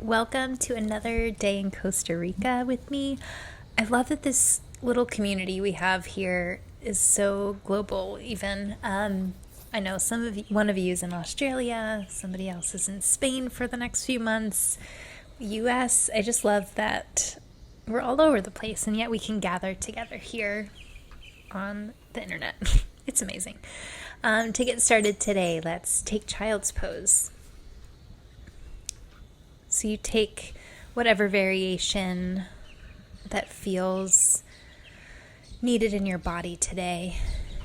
Welcome to another day in Costa Rica with me. I love that this little community we have here is so global even. I know one of you is in Australia, somebody else is in Spain for the next few months, US. I just love that we're all over the place and yet we can gather together here on the internet. It's amazing. To get started today, let's take child's pose. So you take whatever variation that feels needed in your body today.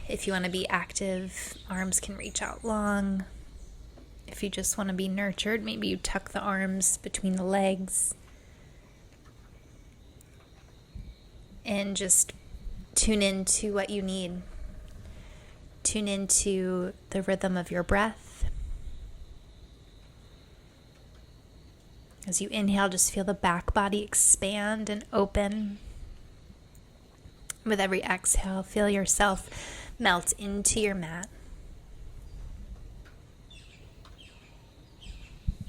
If you want to be active, arms can reach out long. If you just want to be nurtured, maybe you tuck the arms between the legs. And just tune into what you need. Tune into the rhythm of your breath. As you inhale, just feel the back body expand and open. With every exhale, feel yourself melt into your mat.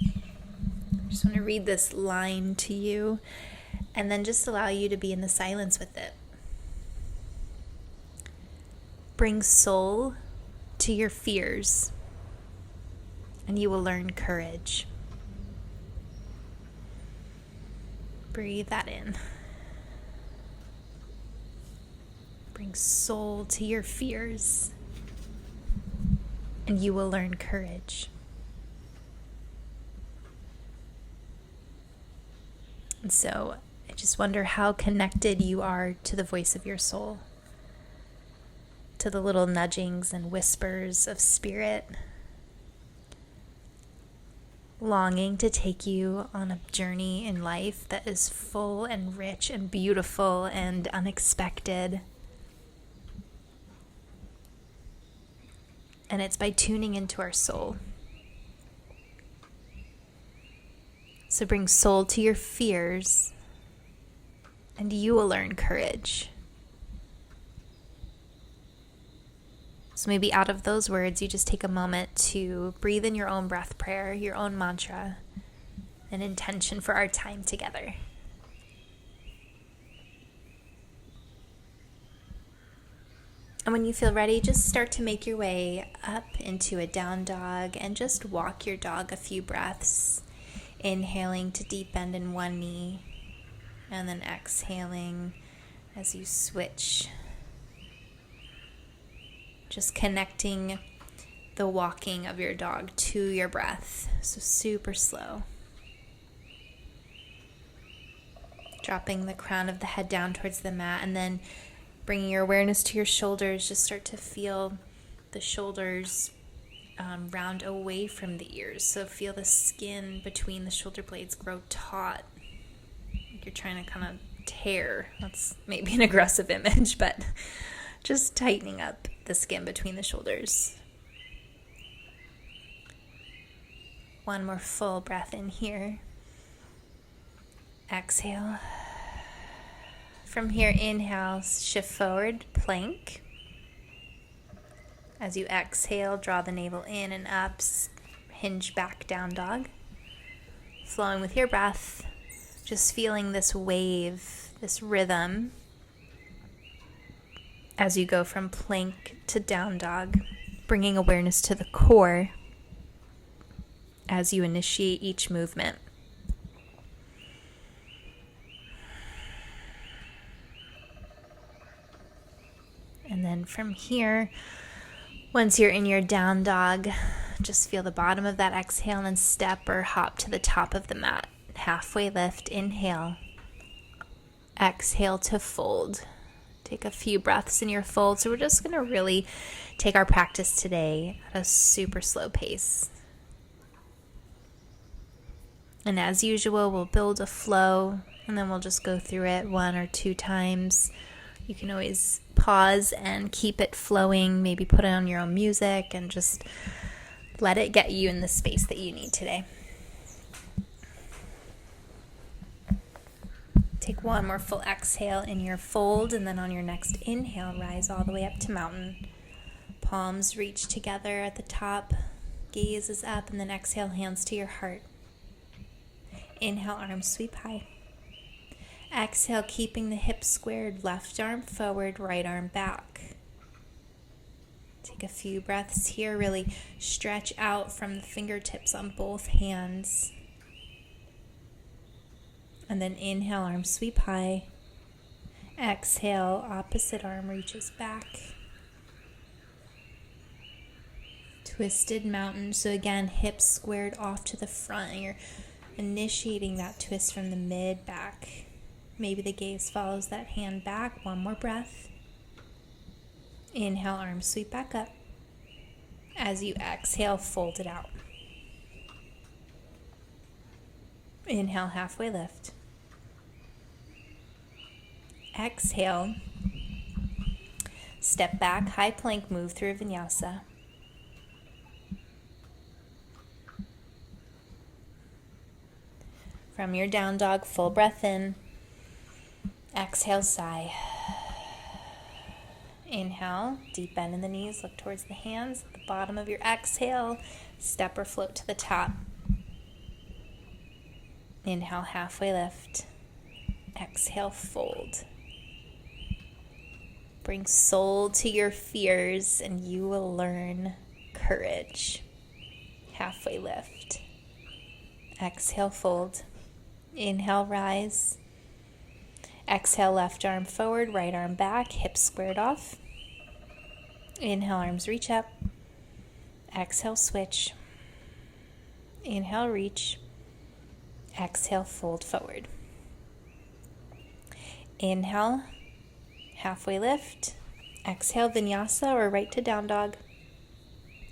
I just want to read this line to you and then just allow you to be in the silence with it. Bring soul to your fears, and you will learn courage. Breathe that in. Bring soul to your fears, and you will learn courage. And so I just wonder how connected you are to the voice of your soul, to the little nudgings and whispers of spirit, longing to take you on a journey in life that is full and rich and beautiful and unexpected. And it's by tuning into our soul. So bring soul to your fears, and you will learn courage. So maybe out of those words, you just take a moment to breathe in your own breath prayer, your own mantra, an intention for our time together. And when you feel ready, just start to make your way up into a down dog and just walk your dog a few breaths, inhaling to deep bend in one knee, and then exhaling as you switch. Just connecting the walking of your dog to your breath. So super slow. Dropping the crown of the head down towards the mat and then bringing your awareness to your shoulders. Just start to feel the shoulders round away from the ears. So feel the skin between the shoulder blades grow taut. Like you're trying to kind of tear. That's maybe an aggressive image, but just tightening up the skin between the shoulders. One more full breath in here. Exhale. From here, inhale, shift forward, plank. As you exhale, draw the navel in and up, hinge back, down dog. Flowing with your breath, just feeling this wave, this rhythm as you go from plank to down dog, bringing awareness to the core as you initiate each movement. And then from here, once you're in your down dog, just feel the bottom of that exhale and then step or hop to the top of the mat. Halfway lift, inhale. Exhale to fold. Take a few breaths in your fold. So we're just going to really take our practice today at a super slow pace. And as usual, we'll build a flow and then we'll just go through it 1 or 2 times. You can always pause and keep it flowing, maybe put on your own music and just let it get you in the space that you need today. Take one more full exhale in your fold, and then on your next inhale, rise all the way up to mountain. Palms reach together at the top, gaze is up, and then exhale, hands to your heart. Inhale, arms sweep high. Exhale, keeping the hips squared, left arm forward, right arm back. Take a few breaths here. Really stretch out from the fingertips on both hands. And then inhale, arms sweep high. Exhale, opposite arm reaches back. Twisted mountain. So again, hips squared off to the front. And you're initiating that twist from the mid back. Maybe the gaze follows that hand back. One more breath. Inhale, arms sweep back up. As you exhale, fold it out. Inhale, halfway lift. Exhale. Step back, high plank, move through vinyasa. From your down dog, full breath in. Exhale, sigh. Inhale, deep bend in the knees, look towards the hands. At the bottom of your exhale, step or float to the top. Inhale, halfway lift. Exhale, fold. Bring soul to your fears and you will learn courage. Halfway lift. Exhale, fold. Inhale, rise. Exhale, left arm forward, right arm back, hips squared off. Inhale, arms reach up. Exhale, switch. Inhale, reach. Exhale, fold forward. Inhale, halfway lift. Exhale, vinyasa or right to down dog.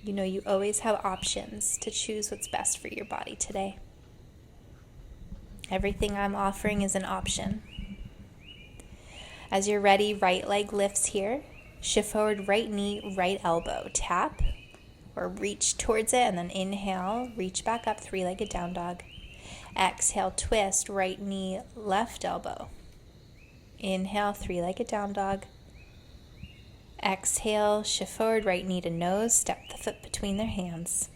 You know you always have options to choose what's best for your body today. Everything I'm offering is an option. As you're ready, right leg lifts here. Shift forward, right knee, right elbow. Tap or reach towards it and then inhale, reach back up, three-legged down dog. Exhale, twist, right knee, left elbow. Inhale, three-legged down dog. Exhale, shift forward, right knee to nose, step the foot between their hands.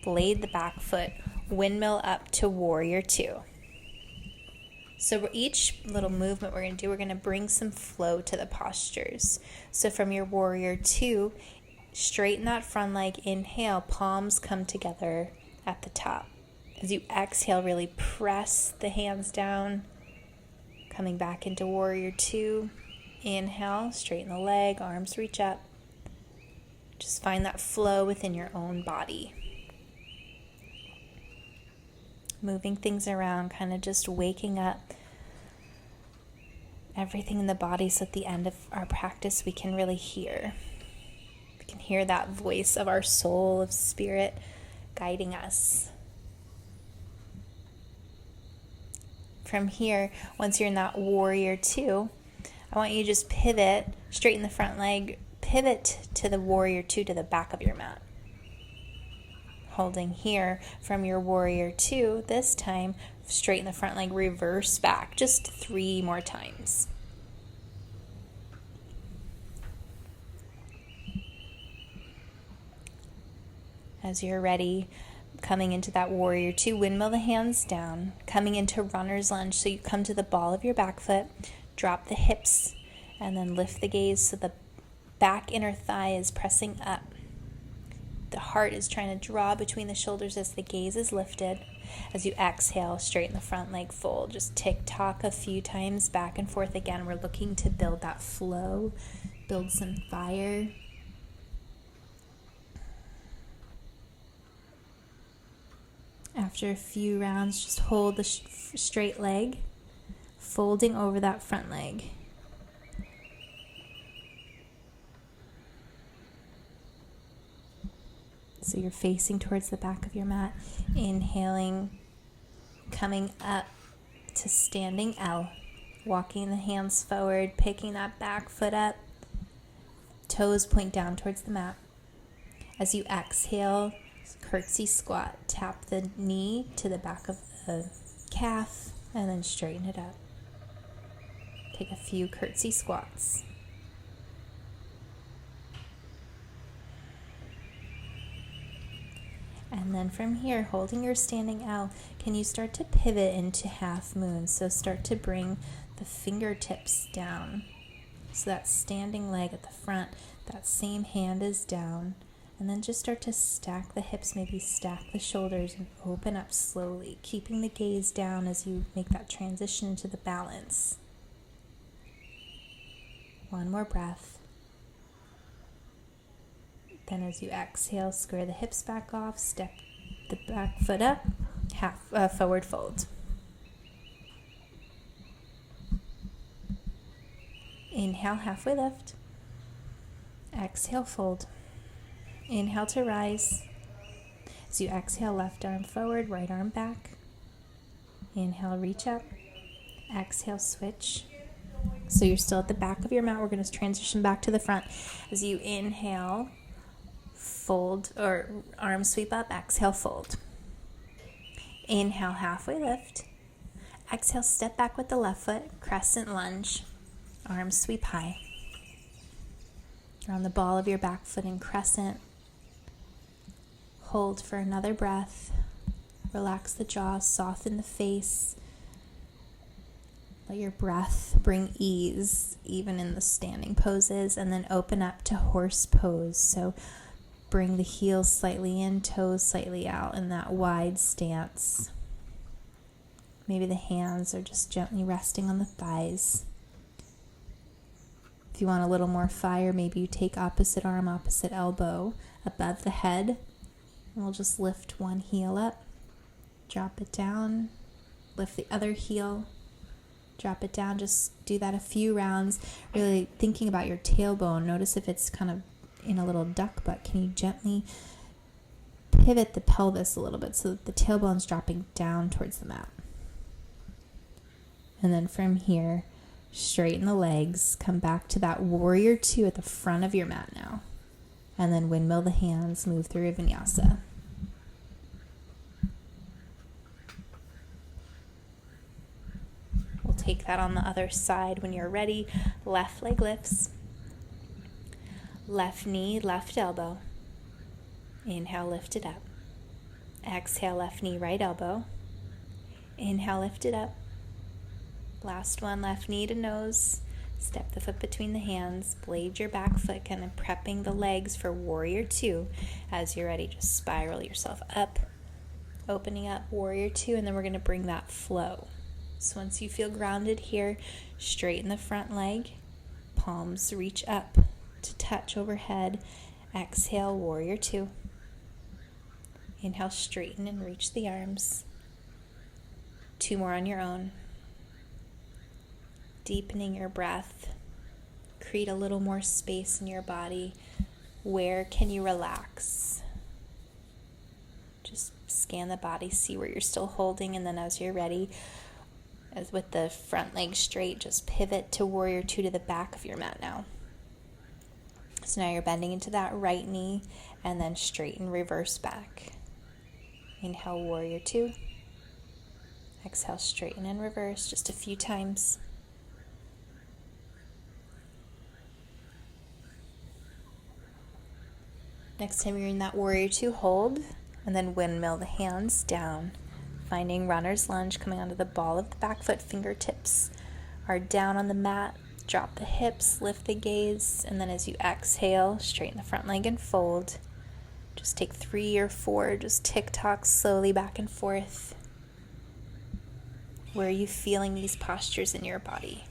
Blade the back foot, windmill up to warrior two. So each little movement we're going to do, we're going to bring some flow to the postures. So from your warrior two, straighten that front leg, inhale, palms come together at the top. As you exhale, really press the hands down, coming back into warrior two. Inhale, straighten the leg, arms reach up. Just find that flow within your own body. Moving things around, kind of just waking up everything in the body so at the end of our practice we can really hear. We can hear that voice of our soul, of spirit guiding us. From here, once you're in that warrior two, I want you to just pivot, straighten the front leg, pivot to the warrior two to the back of your mat. Holding here from your warrior two, this time straighten the front leg, reverse back, just 3 more times. As you're ready, coming into that warrior two, windmill the hands down, coming into runner's lunge. So you come to the ball of your back foot, drop the hips, and then lift the gaze so the back inner thigh is pressing up. The heart is trying to draw between the shoulders as the gaze is lifted. As you exhale, straighten the front leg, fold. Just tick-tock a few times back and forth again. We're looking to build that flow, build some fire. After a few rounds, just hold the straight leg, folding over that front leg. So you're facing towards the back of your mat, inhaling, coming up to standing L, walking the hands forward, picking that back foot up, toes point down towards the mat. As you exhale, curtsy squat, tap the knee to the back of the calf, and then straighten it up. Take a few curtsy squats. And then from here, holding your standing L, can you start to pivot into half moon? So start to bring the fingertips down. So that standing leg at the front, that same hand is down. And then just start to stack the hips, maybe stack the shoulders and open up slowly, keeping the gaze down as you make that transition into the balance. One more breath. Then as you exhale, square the hips back off, step the back foot up, forward fold. Inhale, halfway lift. Exhale, fold. Inhale to rise. As you exhale, left arm forward, right arm back. Inhale, reach up. Exhale, switch. So you're still at the back of your mat. We're going to transition back to the front. As you inhale, fold or arm sweep up, exhale, fold. Inhale, halfway lift. Exhale, step back with the left foot, crescent lunge, arms sweep high. You're on the ball of your back foot in crescent. Hold for another breath. Relax the jaw, soften the face. Let your breath bring ease, even in the standing poses, and then open up to horse pose. So bring the heels slightly in, toes slightly out in that wide stance. Maybe the hands are just gently resting on the thighs. If you want a little more fire, maybe you take opposite arm, opposite elbow above the head. And we'll just lift one heel up, drop it down, lift the other heel, drop it down. Just do that a few rounds, really thinking about your tailbone. Notice if it's kind of in a little duck butt. Can you gently pivot the pelvis a little bit so that the tailbone's dropping down towards the mat? And then from here, straighten the legs, come back to that warrior two at the front of your mat now. And then windmill the hands, move through a vinyasa. We'll take that on the other side when you're ready. Left leg lifts. Left knee, left elbow. Inhale, lift it up. Exhale, left knee, right elbow. Inhale, lift it up. Last one, left knee to nose. Step the foot between the hands, blade your back foot, kind of prepping the legs for warrior two. As you're ready, just spiral yourself up, opening up warrior two, and then we're going to bring that flow. So once you feel grounded here, straighten the front leg, palms reach up to touch overhead. Exhale, warrior two. Inhale, straighten and reach the arms. Two more on your own. Deepening your breath, create a little more space in your body. Where can you relax? Just scan the body, see where you're still holding, and then as you're ready, as with the front leg straight, just pivot to warrior two to the back of your mat now. So now you're bending into that right knee, and then straighten, reverse back. Inhale, warrior two. Exhale, straighten and reverse, just a few times. Next time you're in that warrior two, hold, and then windmill the hands down, finding runner's lunge, coming onto the ball of the back foot. Fingertips are down on the mat. Drop the hips, lift the gaze, and then as you exhale, straighten the front leg and fold. Just take 3 or 4, just tick-tock slowly back and forth. Where are you feeling these postures in your body?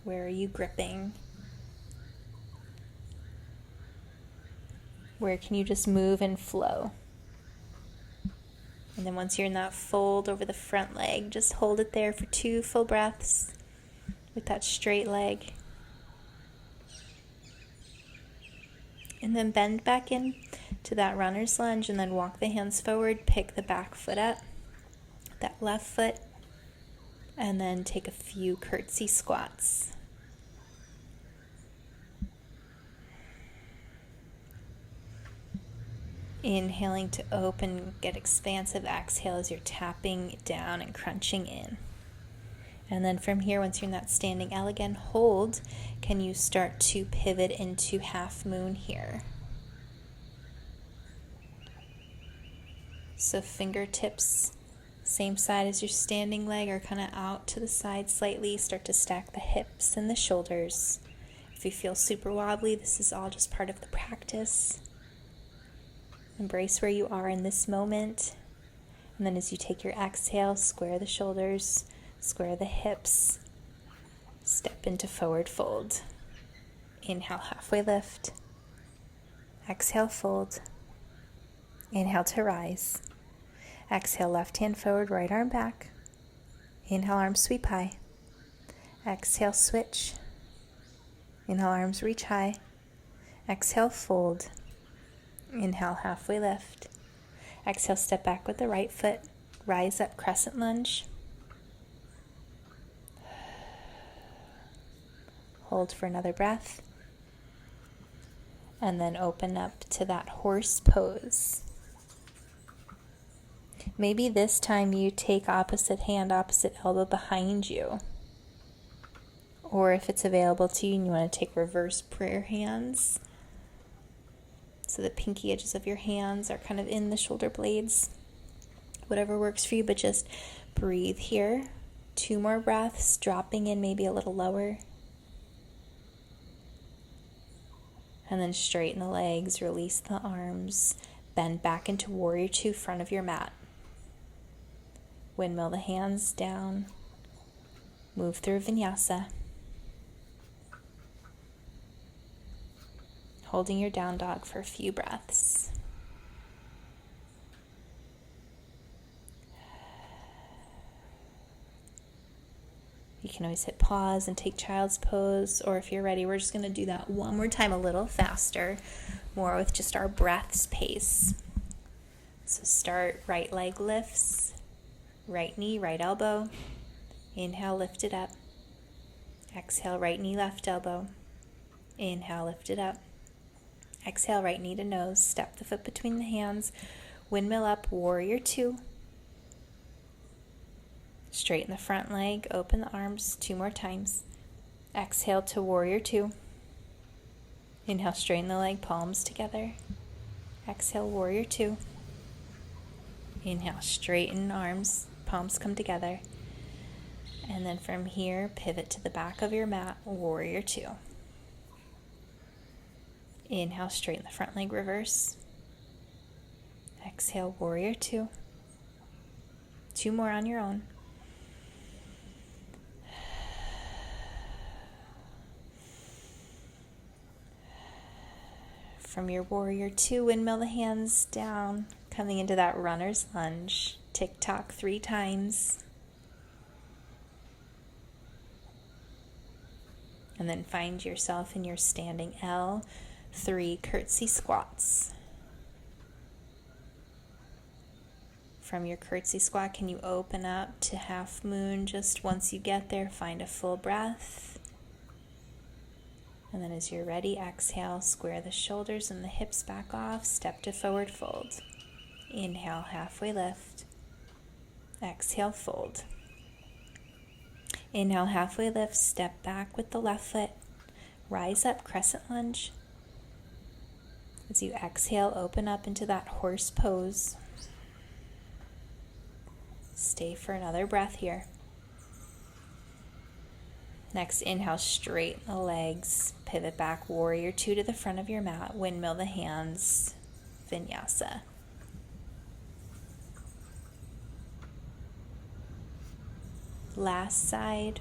Where are you gripping? Where can you just move and flow? And then once you're in that fold over the front leg, just hold it there for 2 full breaths with that straight leg. And then bend back in to that runner's lunge and then walk the hands forward, pick the back foot up, that left foot, and then take a few curtsy squats. Inhaling to open, get expansive. Exhale as you're tapping down and crunching in. And then from here, once you're in that standing L again, hold. Can you start to pivot into half moon here? So fingertips, same side as your standing leg, are kind of out to the side slightly. Start to stack the hips and the shoulders. If you feel super wobbly, this is all just part of the practice. Embrace where you are in this moment. And then as you take your exhale, square the shoulders, square the hips, step into forward fold. Inhale, halfway lift. Exhale, fold. Inhale to rise. Exhale, left hand forward, right arm back. Inhale, arms sweep high. Exhale, switch. Inhale, arms reach high. Exhale, fold. Inhale, halfway lift. Exhale, step back with the right foot. Rise up, crescent lunge. Hold for another breath. And then open up to that horse pose. Maybe this time you take opposite hand, opposite elbow behind you. Or if it's available to you and you want to take reverse prayer hands, so the pinky edges of your hands are kind of in the shoulder blades. Whatever works for you, but just breathe here. 2 more breaths, dropping in maybe a little lower. And then straighten the legs, release the arms, bend back into Warrior 2, front of your mat. Windmill the hands down, move through Vinyasa. Holding your down dog for a few breaths. You can always hit pause and take child's pose, or if you're ready, we're just going to do that one more time a little faster, more with just our breath's pace. So start, right leg lifts, right knee, right elbow. Inhale, lift it up. Exhale, right knee, left elbow. Inhale, lift it up. Exhale, right knee to nose, step the foot between the hands, windmill up, Warrior 2. Straighten the front leg, open the arms 2 more times. Exhale to Warrior 2. Inhale, straighten the leg, palms together. Exhale, Warrior 2. Inhale, straighten arms, palms come together. And then from here, pivot to the back of your mat, Warrior 2. Inhale, straighten the front leg, reverse. Exhale, Warrior 2. 2 more on your own. From your Warrior 2, windmill the hands down, coming into that runner's lunge. Tick-tock 3 times. And then find yourself in your standing L. 3 curtsy squats. From your curtsy squat, can you open up to half moon? Just once you get there, find a full breath. And then as you're ready, exhale, square the shoulders and the hips back off, step to forward fold. Inhale, halfway lift. Exhale, fold. Inhale, halfway lift, step back with the left foot. Rise up, crescent lunge. As you exhale, open up into that horse pose. Stay for another breath here. Next, inhale, straighten the legs, pivot back, Warrior 2 to the front of your mat, windmill the hands, Vinyasa. Last side.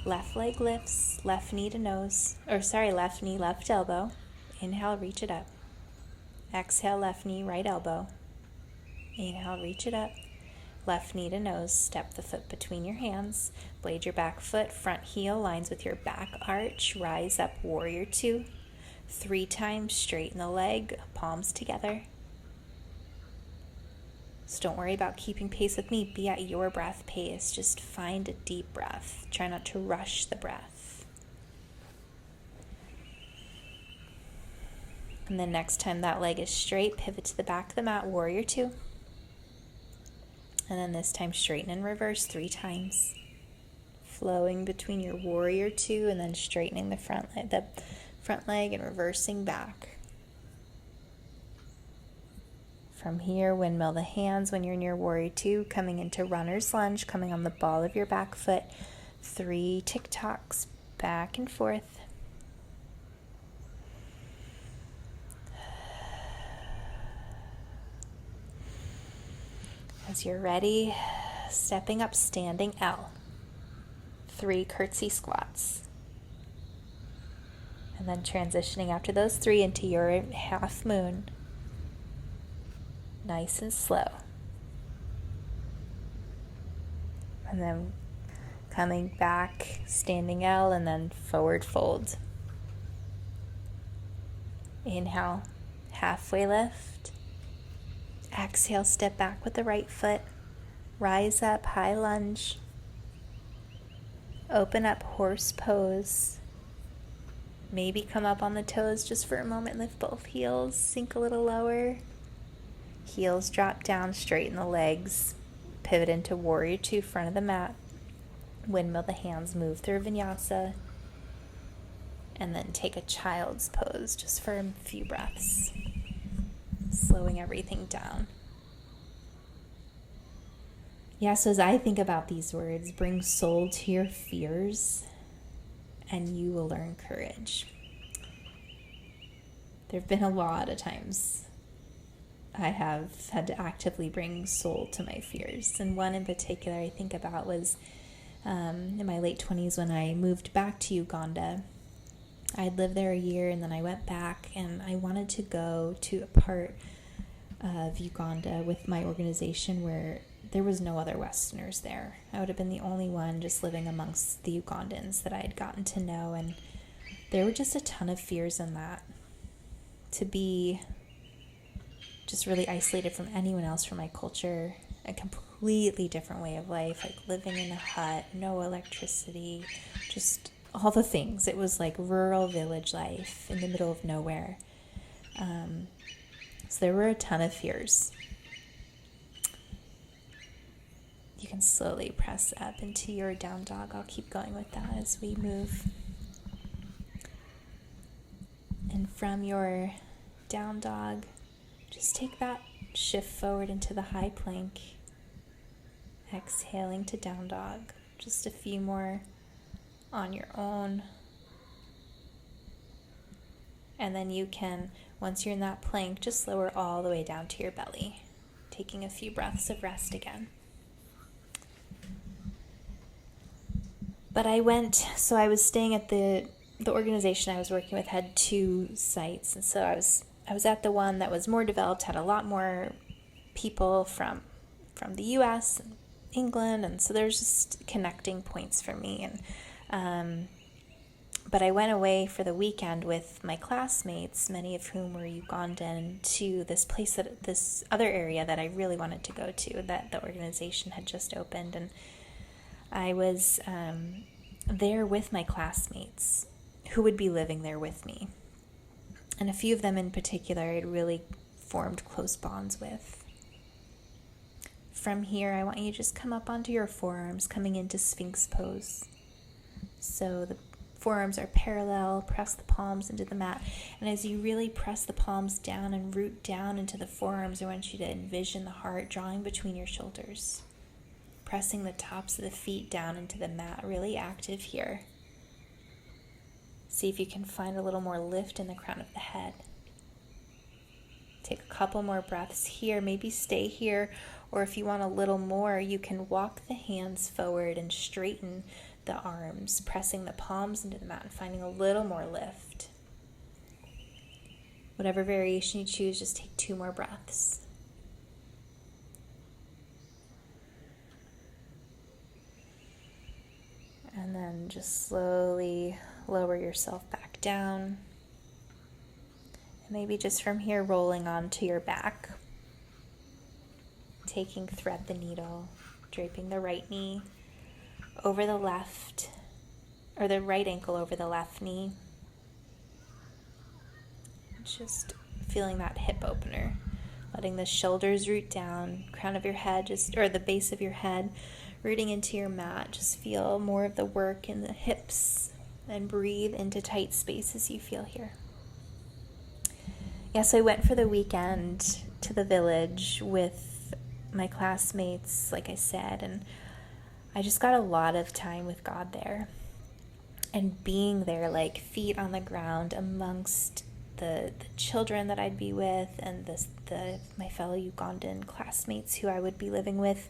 Left leg lifts, left knee to nose, left knee, left elbow. Inhale, reach it up. Exhale, left knee, right elbow. Inhale, reach it up. Left knee to nose, step the foot between your hands. Blade your back foot, front heel lines with your back arch. Rise up, Warrior 2. 3 times, straighten the leg, palms together. So don't worry about keeping pace with me. Be at your breath pace. Just find a deep breath. Try not to rush the breath. And then next time that leg is straight, pivot to the back of the mat, Warrior 2. And then this time straighten and reverse 3 times. Flowing between your Warrior 2 and then straightening the front leg and reversing back. From here, windmill the hands when you're near Warrior Two, coming into Runner's Lunge, coming on the ball of your back foot. 3 tick-tocks back and forth. As you're ready, stepping up, standing L. 3 curtsy squats. And then transitioning after those 3 into your half moon. Nice and slow. And then coming back, standing L, and then forward fold. Inhale, halfway lift. Exhale, step back with the right foot. Rise up, high lunge. Open up, horse pose. Maybe come up on the toes just for a moment. Lift both heels, sink a little lower. Heels drop down, straighten the legs. Pivot into Warrior Two, front of the mat. Windmill the hands, move through vinyasa. And then take a child's pose just for a few breaths. Slowing everything down. So as I think about these words, bring soul to your fears and you will learn courage. There have been a lot of times I have had to actively bring soul to my fears. And one in particular I think about was in my late 20s when I moved back to Uganda. I'd lived there a year and then I went back and I wanted to go to a part of Uganda with my organization where there was no other Westerners there. I would have been the only one just living amongst the Ugandans that I had gotten to know, and there were just a ton of fears in that. To be just really isolated from anyone else from my culture, a completely different way of life, like living in a hut, no electricity, just all the things. It was like rural village life in the middle of nowhere. So there were a ton of fears. You can slowly press up into your down dog. I'll keep going with that as we move. And from your down dog, just take that shift forward into the high plank. Exhaling to down dog. Just a few more on your own. And then you can, once you're in that plank, just lower all the way down to your belly. Taking a few breaths of rest again. But I was staying at the organization I was working with had 2 sites. And so I was at the one that was more developed, had a lot more people from the US and England. And so there's just connecting points for me. And but I went away for the weekend with my classmates, many of whom were Ugandan, to this other area that I really wanted to go to, that the organization had just opened. And I was there with my classmates who would be living there with me. And a few of them in particular I had really formed close bonds with. From here, I want you to just come up onto your forearms, coming into Sphinx pose. So the forearms are parallel, press the palms into the mat. And as you really press the palms down and root down into the forearms, I want you to envision the heart drawing between your shoulders. Pressing the tops of the feet down into the mat, really active here. See if you can find a little more lift in the crown of the head. Take a couple more breaths here, maybe stay here, or if you want a little more, you can walk the hands forward and straighten the arms, pressing the palms into the mat and finding a little more lift. Whatever variation you choose, just take 2 more breaths. And then just slowly lower yourself back down. And maybe just from here rolling onto your back. Taking thread the needle, draping the right knee over the left, or the right ankle over the left knee. Just feeling that hip opener. Letting the shoulders root down, crown of your head, or the base of your head, rooting into your mat. Just feel more of the work in the hips and breathe into tight spaces you feel here. So I went for the weekend to the village with my classmates, like I said, and I just got a lot of time with God there. And being there, like feet on the ground amongst the children that I'd be with and my fellow Ugandan classmates who I would be living with,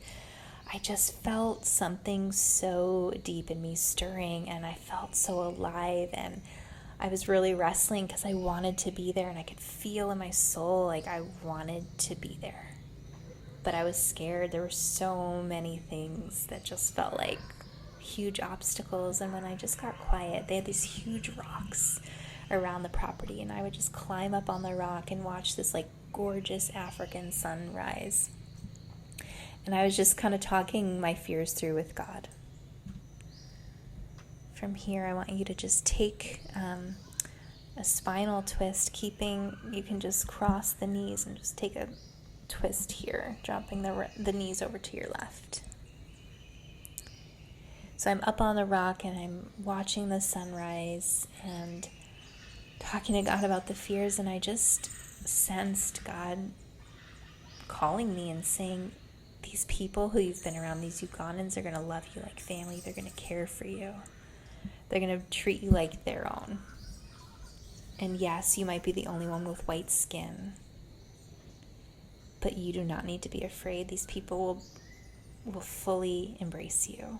I just felt something so deep in me stirring, and I felt so alive, and I was really wrestling because I wanted to be there, and I could feel in my soul like I wanted to be there. But I was scared. There were so many things that just felt like huge obstacles, and when I just got quiet, they had these huge rocks around the property, and I would just climb up on the rock and watch this like gorgeous African sunrise. And I was just kind of talking my fears through with God. From here, I want you to just take a spinal twist, you can just cross the knees and just take a twist here, dropping the knees over to your left. So I'm up on the rock and I'm watching the sunrise and talking to God about the fears, and I just sensed God calling me and saying, these people who you've been around, these Ugandans, are going to love you like family. They're going to care for you. They're going to treat you like their own. And yes, you might be the only one with white skin, but you do not need to be afraid. These people will fully embrace you.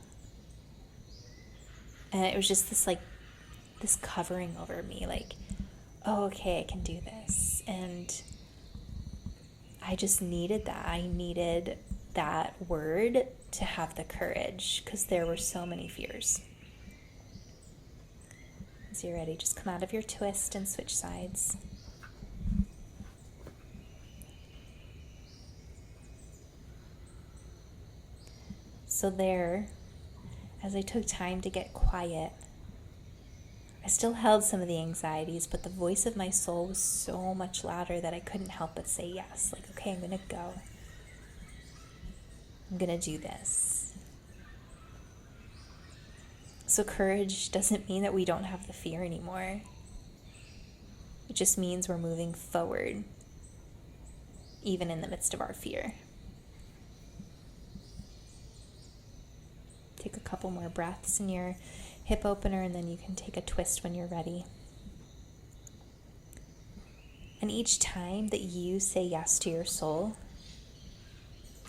And it was just this covering over me, like, oh, okay, I can do this. And I just needed that. I needed that word to have the courage, because there were so many fears. As you're ready, just come out of your twist and switch sides. So there, as I took time to get quiet, I still held some of the anxieties, but the voice of my soul was so much louder that I couldn't help but say yes. Like, okay, I'm going to go. I'm going to do this. So courage doesn't mean that we don't have the fear anymore. It just means we're moving forward, even in the midst of our fear. Take a couple more breaths in your hip opener, and then you can take a twist when you're ready. And each time that you say yes to your soul,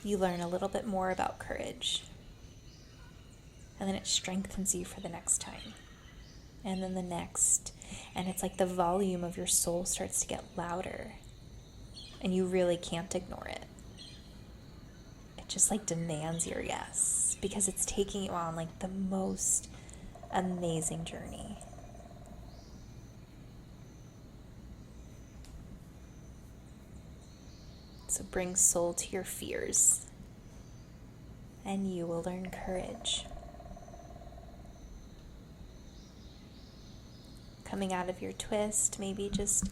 you learn a little bit more about courage. And then it strengthens you for the next time. And then the next. And it's like the volume of your soul starts to get louder. And you really can't ignore it. It just like demands your yes, because it's taking you on like the most amazing journey. So bring soul to your fears, and you will learn courage. Coming out of your twist, maybe just,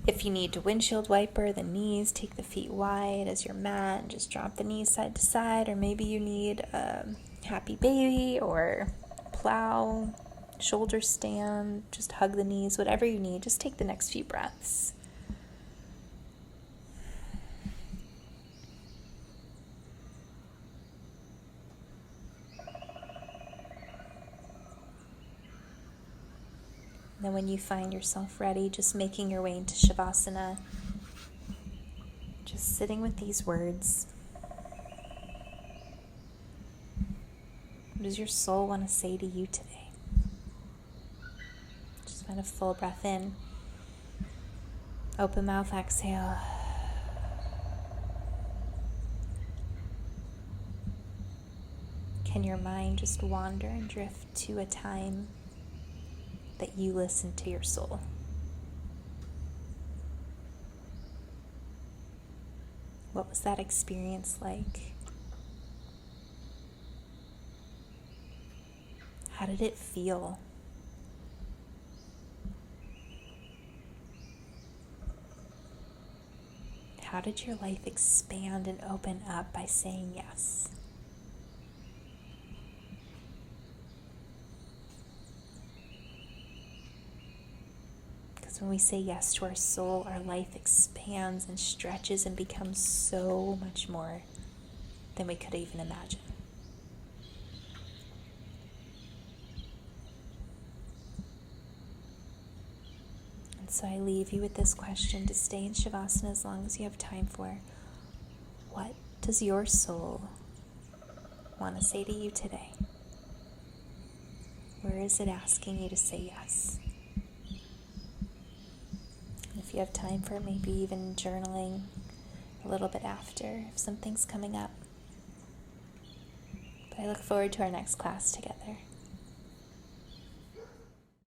if you need to windshield wiper the knees, take the feet wide as your mat and just drop the knees side to side. Or maybe you need a happy baby or plow, shoulder stand, just hug the knees, whatever you need. Just take the next few breaths. Then when you find yourself ready, just making your way into Shavasana, just sitting with these words. What does your soul want to say to you today? Just find a full breath in. Open mouth, exhale. Can your mind just wander and drift to a time that you listen to your soul? What was that experience like? How did it feel? How did your life expand and open up by saying yes? Because when we say yes to our soul, our life expands and stretches and becomes so much more than we could even imagine. And so I leave you with this question to stay in Shavasana as long as you have time for. What does your soul want to say to you today? Where is it asking you to say yes? If you have time for maybe even journaling a little bit after, if something's coming up. But I look forward to our next class together.